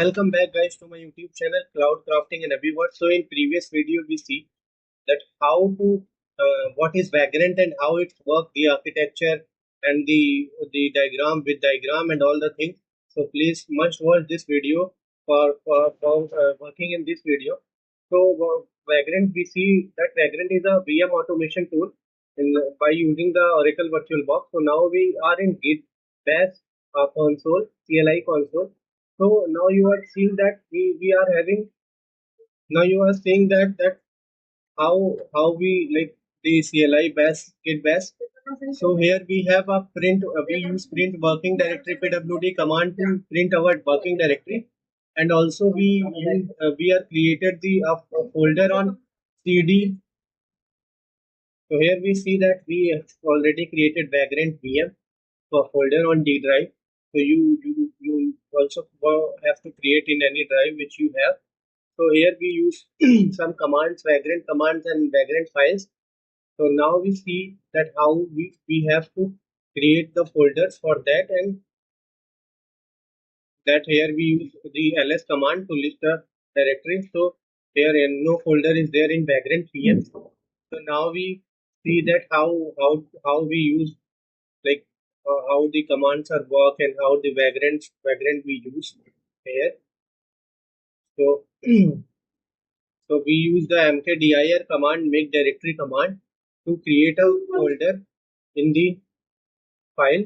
Welcome back guys to my YouTube channel Cloud Crafting and Abhiworld. So in previous video we see that how to what is Vagrant and how it works, the architecture and the diagram and all the things. So please must watch this video for working in this video. So Vagrant, we see that Vagrant is a VM automation tool by using the Oracle VirtualBox. So now we are in GitBash console, CLI console. So now you are seeing that we are having, now you are saying that how we like the CLI bash git bash. So here we have a print, we use print working directory pwd command to print our working directory, and also we are created the a folder on cd. So here we see that we have already created Vagrant VM for folder on D drive. So you also have to create in any drive which you have. So here we use some commands, Vagrant commands and Vagrant files. So now we see that how we have to create the folders for that, and that here we use the ls command to list the directory. So here no folder is there in Vagrant VM. So now we see that how we use, like how the commands are work and how the Vagrant we use here. So so we use the mkdir command, make directory command, to create a folder in the file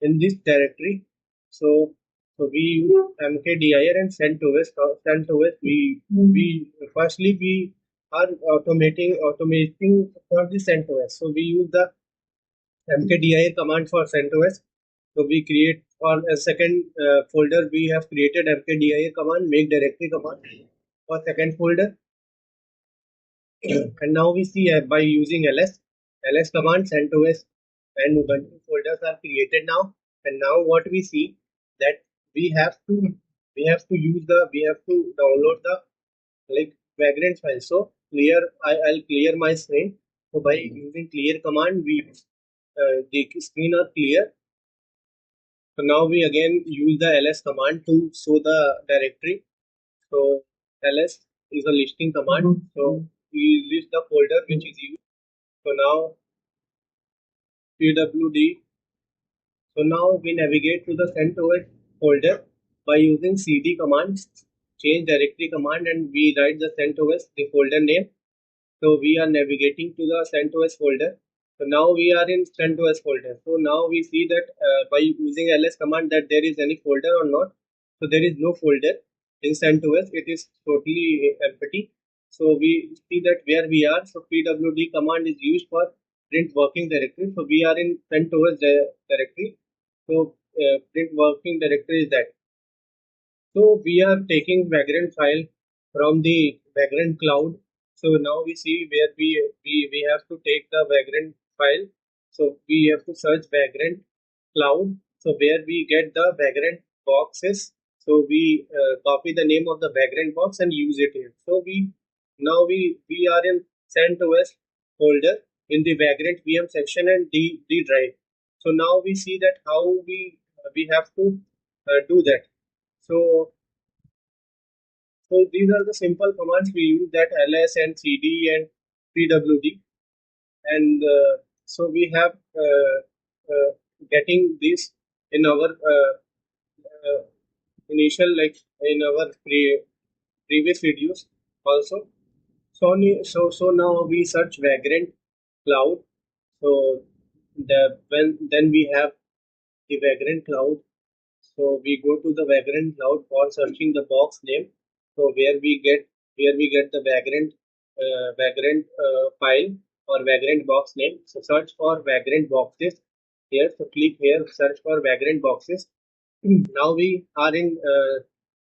in this directory. So we use mkdir and CentOS. CentOS we firstly we are automating for the CentOS. So we use the mkdir command for CentOS. So we create for a second folder. We have created mkdir command, make directory command for second folder. And now we see by using ls command, CentOS and Ubuntu folders are created now. And now what we see that we have to we have to download the like Vagrant file. So I'll clear my screen. So by using clear command, we the screen are clear. So now we again use the ls command to show the directory. So ls is a listing command. So we list the folder which is used. So now pwd. So now we navigate to the CentOS folder by using cd command, change directory command, and we write the CentOS, the folder name. So we are navigating to the CentOS folder. So now we are in CentOS folder. So now we see that by using ls command that there is any folder or not. So there is no folder in CentOS. It is totally empty. So we see that where we are. So pwd command is used for print working directory. So we are in CentOS directory. So print working directory is that. So we are taking Vagrant file from the Vagrant cloud. So now we see where we have to take the Vagrant file. So we have to search Vagrant cloud. So where we get the Vagrant boxes. So we copy the name of the Vagrant box and use it here. So we are in CentOS folder in the Vagrant VM section and D drive. So now we see that how we have to do that. So these are the simple commands we use, that ls and cd and pwd. And so we have getting this in our initial, like in our previous videos also. So now we search Vagrant cloud. So then we have the Vagrant cloud. So we go to the Vagrant cloud for searching the box name. So where we get the Vagrant file or Vagrant box name. So search for Vagrant boxes here. So click here, search for Vagrant boxes. Now we are in.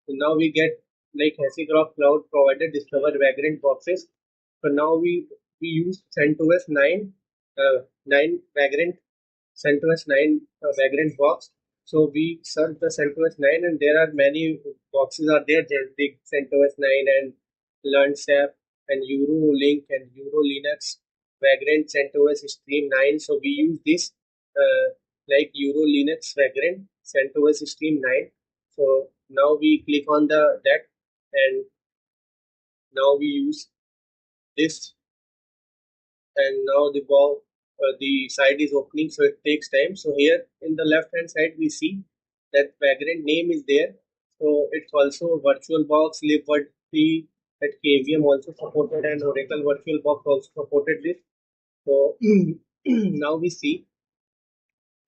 Now we get like Hashicraft Cloud provided discover Vagrant boxes. So now we use CentOS 9 9 Vagrant, CentOS 9 Vagrant box. So we search the CentOS 9 and there are many boxes are there. There's the CentOS 9 and LearnSap and EuroLink and EuroLinux, Vagrant, CentOS Stream 9. So we use this like EuroLinux Vagrant, CentOS Stream 9. So now we click on that, and now we use this, and now the site is opening, so it takes time. So here in the left hand side we see that Vagrant name is there. So it's also VirtualBox, libvirt at KVM also supported, and Oracle VirtualBox also supported this. So now we see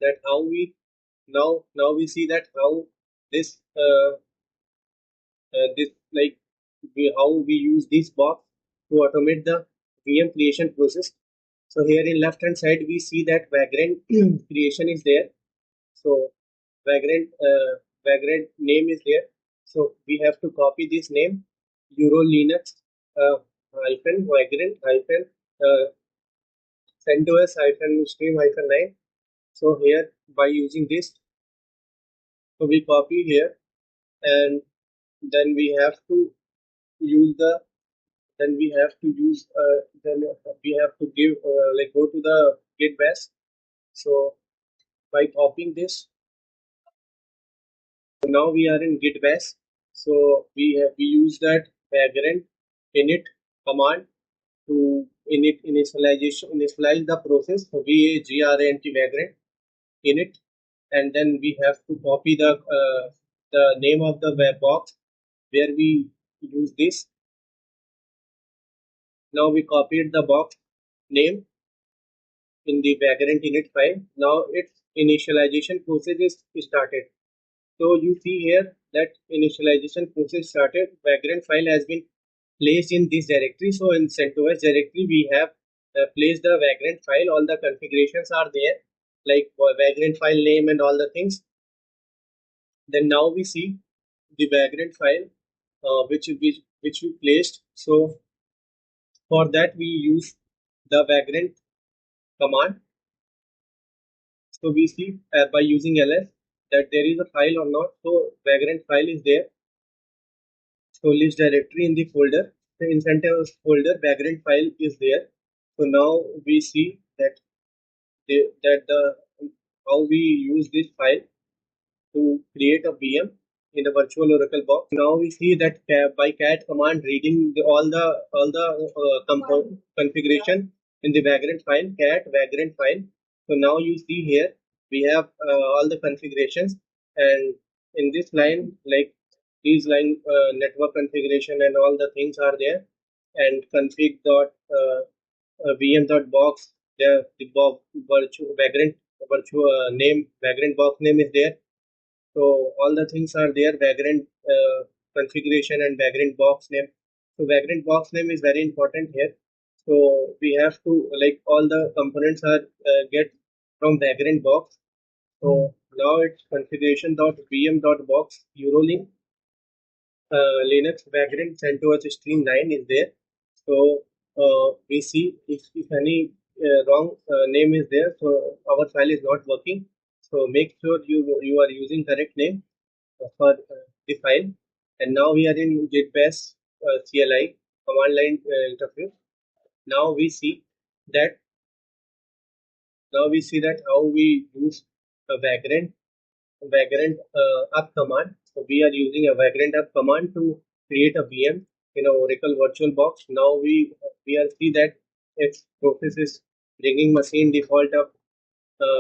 that how we now we see that how this this like how we use this box to automate the VM creation process. So here in left hand side we see that Vagrant creation is there. So Vagrant name is there. So we have to copy this name, Euro Linux hyphen Vagrant hyphen CentOS hyphen stream hyphen 9. So here by using this, so we copy here, and then we have to use the then we have to use then we have to give like go to the GitBash. So by copying this, now we are in GitBash. So we use that Vagrant init command to initialize the process. So Vagrant init, and then we have to copy the name of the web box where we use this. Now we copied the box name in the Vagrant init file. Now its initialization process is started. So you see here that initialization process started. Vagrant file has been placed in this directory. So in CentOS directory, we have placed the Vagrant file. All the configurations are there, like Vagrant file name and all the things. Then now we see the Vagrant file which we placed. So for that we use the Vagrant command. So we see by using ls that there is a file or not. So Vagrant file is there. So list directory in the folder, the incentives folder, Vagrant file is there. So now we see that the how we use this file to create a VM in the virtual Oracle box. Now we see that by cat command reading all the configuration in the Vagrant file, cat Vagrant file. So now you see here we have all the configurations, and in this line, like these line network configuration and all the things are there, and config dot VM dot box, the box virtual Vagrant virtual name Vagrant box name is there. So all the things are there, Vagrant configuration and Vagrant box name. So Vagrant box name is very important here. So we have to like all the components are get from Vagrant box. So now it's configuration dot vm dot box Eurolink Linux Vagrant CentOS stream 9 is there. So we see if any wrong name is there, so our file is not working. So make sure you are using correct name for the file. And now we are in GitBash CLI command line interface. Now we see that how we use a Vagrant up command. So we are using a Vagrant up command to create a VM in a Oracle VirtualBox. Now we are see that its process is bringing machine default up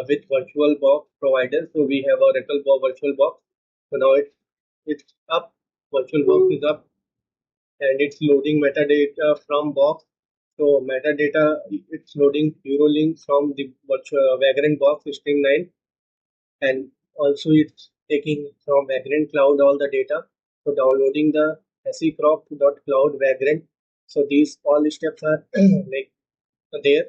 with VirtualBox provider. So we have Oracle VirtualBox. So now it's up. VirtualBox is up, and it's loading metadata from box. So metadata it's loading Eurolink from the virtual Vagrant box string 9, and also it's taking from Vagrant cloud all the data. So downloading the secrop.cloud Vagrant. So these all the steps are like there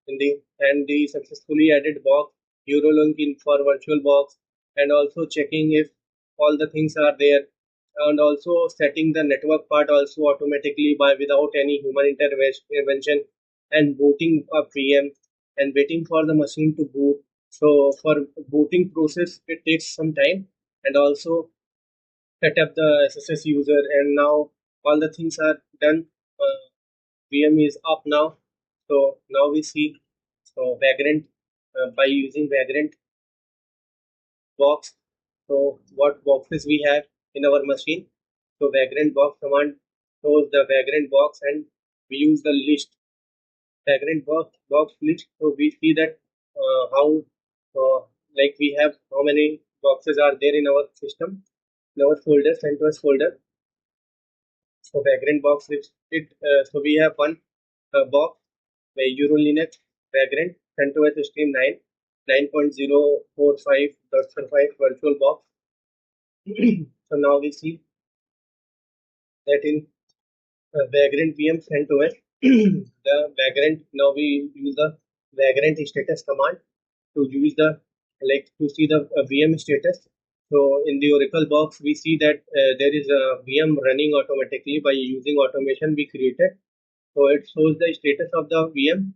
in the and the successfully added box Eurolink in for virtual box, and also checking if all the things are there, and also setting the network part also automatically by without any human intervention, and booting a VM and waiting for the machine to boot. So for booting process it takes some time, and also set up the SSS user, and now all the things are done. VM is up now. So now we see Vagrant by using Vagrant box. So what boxes we have in our machine. So Vagrant box command shows the Vagrant box, and we use the list Vagrant box list. So we see that how like we have how many boxes are there in our system, in our folder, CentOS folder. So Vagrant box is it. So we have one box by Eurolinux Vagrant CentOS Stream 9 9.045.5 virtual box. So now we see that in Vagrant VM CentOS, the Vagrant, now we use the Vagrant status command to use the to see the VM status. So in the Oracle box, we see that there is a VM running automatically by using automation we created. So it shows the status of the VM.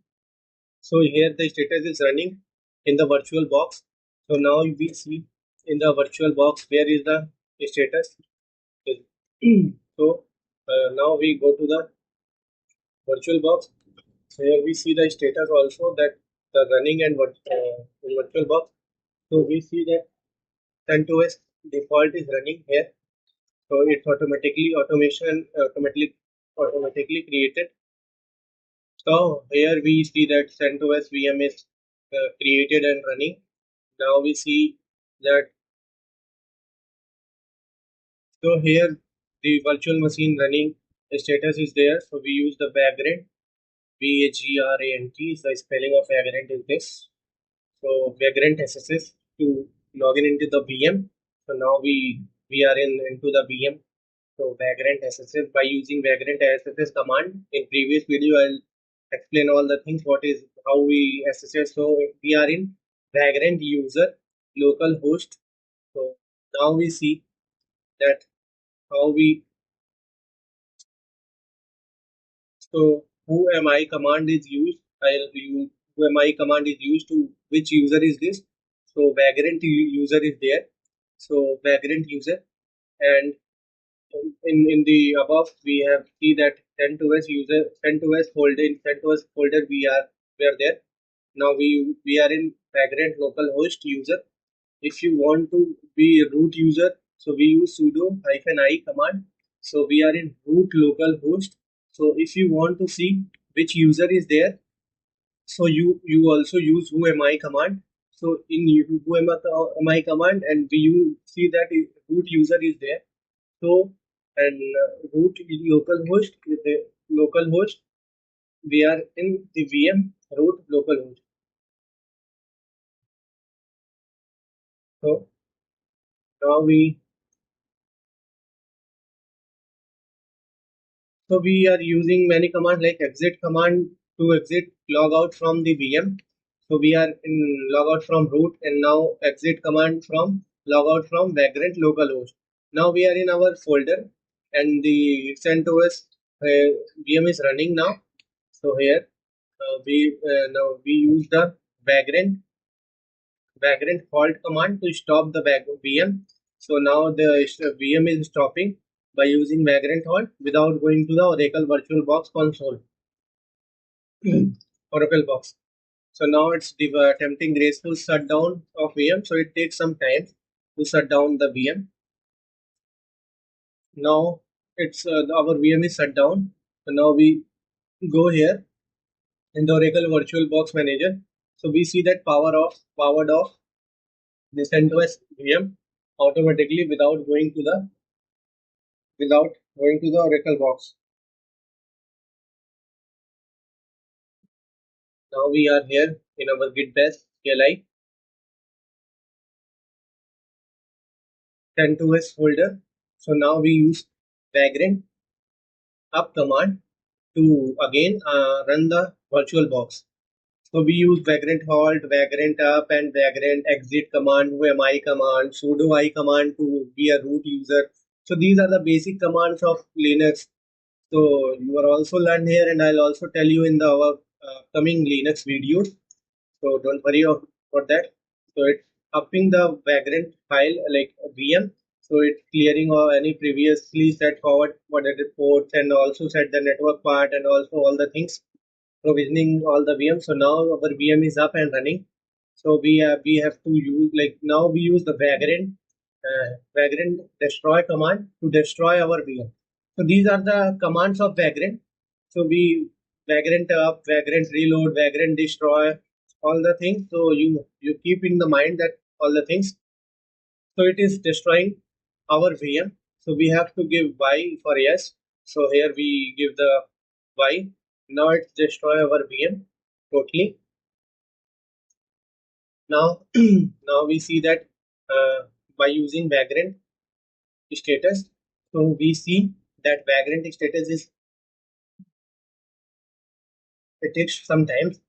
So here the status is running in the virtual box. So now we see in the virtual box where is the status. So now we go to the virtual box. So here we see the status also that the running and in virtual box. So we see that CentOS default is running here. So it's automatically created. So here we see that CentOS VM is created and running. Now we see that. So here the virtual machine running status is there. So we use the Vagrant. Vagrant is the spelling of Vagrant is this. So Vagrant SSS to log in into the VM. So now we are into the VM. So Vagrant SSS by using Vagrant SSS command. In previous video, I'll explain all the things. What is how we SSS. So we are in Vagrant user local host. So now we see that how we. So whoami command is used. I'll use whoami command is used to which user is this. So Vagrant user is there. So Vagrant user, and in the above we have see that CentOS user CentOS folder in CentOS folder we are there. Now we are in Vagrant localhost user. If you want to be a root user, so we use sudo -i command. So we are in root localhost. So if you want to see which user is there, so you also use whoami command. So in whoami command, and we see that root user is there. So and root localhost is the localhost. We are in the VM root localhost. So now we are using many commands like exit command to exit log out from the VM. So we are in log out from root, and now exit command from log out from Vagrant localhost. Now we are in our folder, and the CentOS VM is running now. So here we now we use the Vagrant halt command to stop the VM. So now the VM is stopping by using Vagrant halt without going to the Oracle VirtualBox console. Oracle box. So now it's attempting graceful shutdown of VM. So it takes some time to shut down the VM. Now it's our VM is shut down. So now we go here in the Oracle VirtualBox Manager. So we see that powered off the CentOS VM automatically without going to the Oracle box. Now we are here in our GitBash CLI CentOS folder. So now we use Vagrant up command to again run the virtual box. So we use Vagrant halt, Vagrant up, and Vagrant exit command, whoami command, sudo I command to be a root user. So these are the basic commands of Linux. So you are also learn here, and I'll also tell you in the our coming Linux videos. So don't worry about that. So it's upping the Vagrant file like VM. So it's clearing any previously set forward ports, and also set the network part, and also all the things, provisioning all the VM. So now our VM is up and running. So we have to use now we use the Vagrant Vagrant destroy command to destroy our VM. So these are the commands of Vagrant. So we Vagrant up, Vagrant reload, Vagrant destroy, all the things. So you keep in the mind that all the things. So it is destroying our VM. So we have to give Y for yes. So here we give the Y. Now it's destroy our VM totally. Now now we see that by using Vagrant status, so we see that Vagrant status is, it takes some time to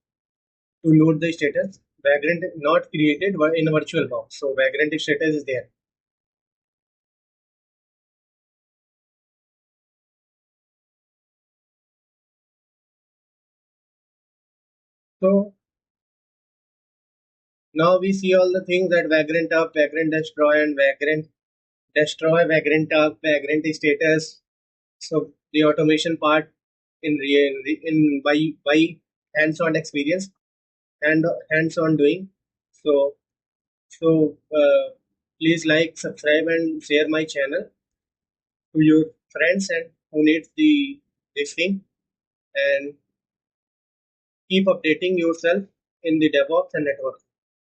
load the status. Vagrant not created in a virtual box. So Vagrant status is there. So now we see all the things that Vagrant up, Vagrant destroy, and Vagrant destroy, Vagrant up, Vagrant status. So the automation part in real in by hands-on experience and hands-on doing. So please like, subscribe, and share my channel to your friends and who needs the this thing, and keep updating yourself in the DevOps and network.